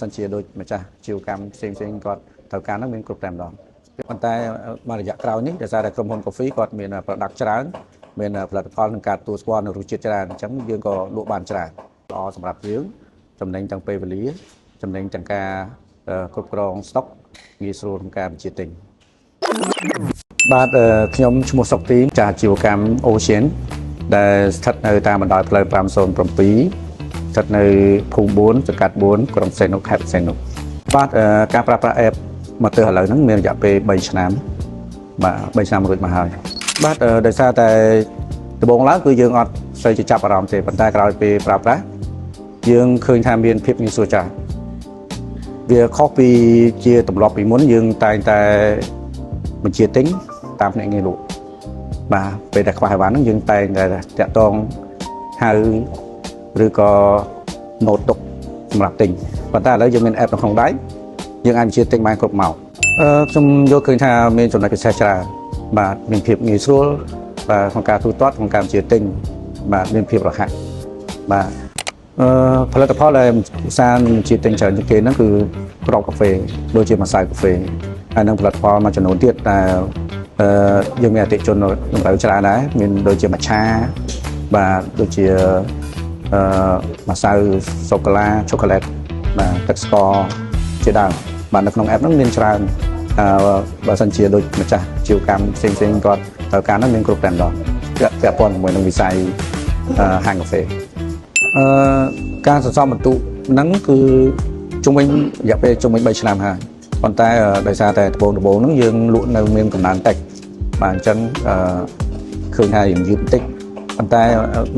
សិនជាដូចម្ចាស់ជីវកម្មផ្សេងគាត់ត្រូវការនឹងមានគ្រប់តែម្ដងប៉ុន្តែមករយៈក្រោយនេះដោយសារតែក្រុមហ៊ុន Coffee គាត់មាន product ច្រើនមានផលិតផលនឹងការទទួលស្គាល់នៅរសជាតិច្រើនអញ្ចឹងយើងក៏លក់បានច្រើនល្អសម្រាប់យើងចំណេញទាំងពេលវេលាចំណេញទាំងការគ្រប់គ្រង stock ងាយស្រួលក្នុងការបញ្ជាទិញបាទខ្ញុំឈ្មោះសុកទីម្ចាស់ជីវកម្ម Ocean ដែលស្ថិតនៅតាមបណ្ដោយផ្លូវ507ស្ថិតនៅភូមិ4សង្កាត់4ក្រុងសេនុខេត្តសេនុបាទការប្រើប្រាស់ app មកទើសឥឡូវហ្នឹងមានរយៈពេល3ឆ្នាំបាទ3ឆ្នាំរួចមកហើយបាទដោយសារតែដំបូងឡើងគឺយើងអត់សូវជាចាប់អារម្មណ៍ទេប៉ុន្តែក្រោយពេលប្រើប្រាស់យើងឃើញថាមានភាពងាយស្រួលច្រើនវាខុសពីជាទម្លាប់ពីមុនយើងតែងតែបញ្ជាទិញតាមភ្នាក់ងារលក់បាទពេលដែលខ្វះអីវ៉ាន់ហ្នឹងយើងតែងតែតាក់ទងហៅឬក៏ note ទុកសម្រាប់ទិញប៉ុន្តែឥឡូវយើងមាន app នៅក្នុងដៃយើងអាចបញ្ជាទិញបានគ្រប់ម៉ោងខ្ញុំយល់ឃើញថាមានចំណុចពិសេសច្រើនបាទមានភាពងាយស្រួលបាទក្នុងការទូទាត់ក្នុងការបញ្ជាទិញបាទមានភាពរហ័សបាទផលិតផលដែលឧស្សាហ៍បញ្ជាទិញច្រើនជាងគេហ្នឹងគឺគ្រាប់កាហ្វេដូចជាម្សៅកាហ្វេហើយនឹងផលិតផលមួយចំនួនទៀតដែលយើងមានអតិថិជនតម្រូវច្រើនដែរមានដូចជាmatchaបាទដូចជាម្សៅសូកូឡាឆូកូឡេតបាទទឹកស្ករជាដើមបាទនៅក្នុង app ហ្នឹងមានច្រើនបើសិនជាដូចម្ចាស់ជីវកម្មផ្សេងគាត់ត្រូវការហ្នឹងមានគ្រប់តែម្ដងពាក់ព័ន្ធជាមួយនឹងវិស័យហាងកាហ្វេការសន្សំបន្ទុកហ្នឹងគឺជុំវិញរយៈពេលជុំវិញ3ឆ្នាំហើយប៉ុន្តែដោយសារតែដំបូងហ្នឹងយើងលក់នៅមានកំណើនតិចបាទអញ្ចឹងឃើញថាយើងយឺតបន្តិចប៉ុន្តែ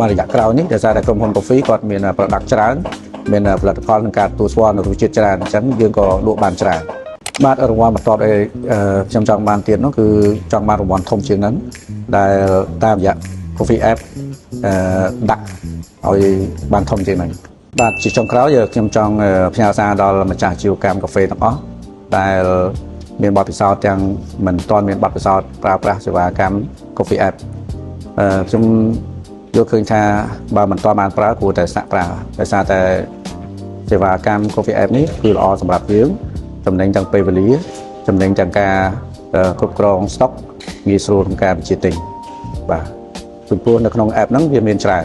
មករយៈក្រោយនេះដោយសារតែក្រុមហ៊ុន Coffee គាត់មាន product ច្រើនមានផលិតផលនឹងការទទួលស្គាល់នៅរសជាតិច្រើនអញ្ចឹងយើងក៏លក់បានច្រើនបាទរង្វាន់បន្ទាប់ខ្ញុំចង់បានទៀតនោះគឺចង់បានរង្វាន់ធំជាងហ្នឹងដែលតាមរយៈ Coffee app ដាក់ឲ្យបានធំជាងហ្នឹងបាទជាចុងក្រោយខ្ញុំចង់ផ្ញើសារដល់ម្ចាស់ជីវកម្មកាហ្វេទាំងអស់ដែលមានបទពិសោធន៍ទាំងមិនទាន់មានបទពិសោធន៍ប្រើប្រាស់សេវាកម្ម Coffee app ខ្ញុំយល់ឃើញថាបើមិនទាន់បានប្រើគួរតែសាកប្រើដោយសារតែសេវាកម្ម Coffee app នេះគឺល្អសម្រាប់យើងចំណេញទាំងពេលវេលាចំណេញទាំងការគ្រប់គ្រង stock ងាយស្រួលក្នុងការបញ្ជាទិញបាទពីព្រោះនៅក្នុង app ហ្នឹងវាមានច្រើន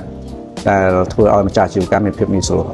ដែលធ្វើឲ្យម្ចាស់ជីវកម្មមានភាពងាយស្រួល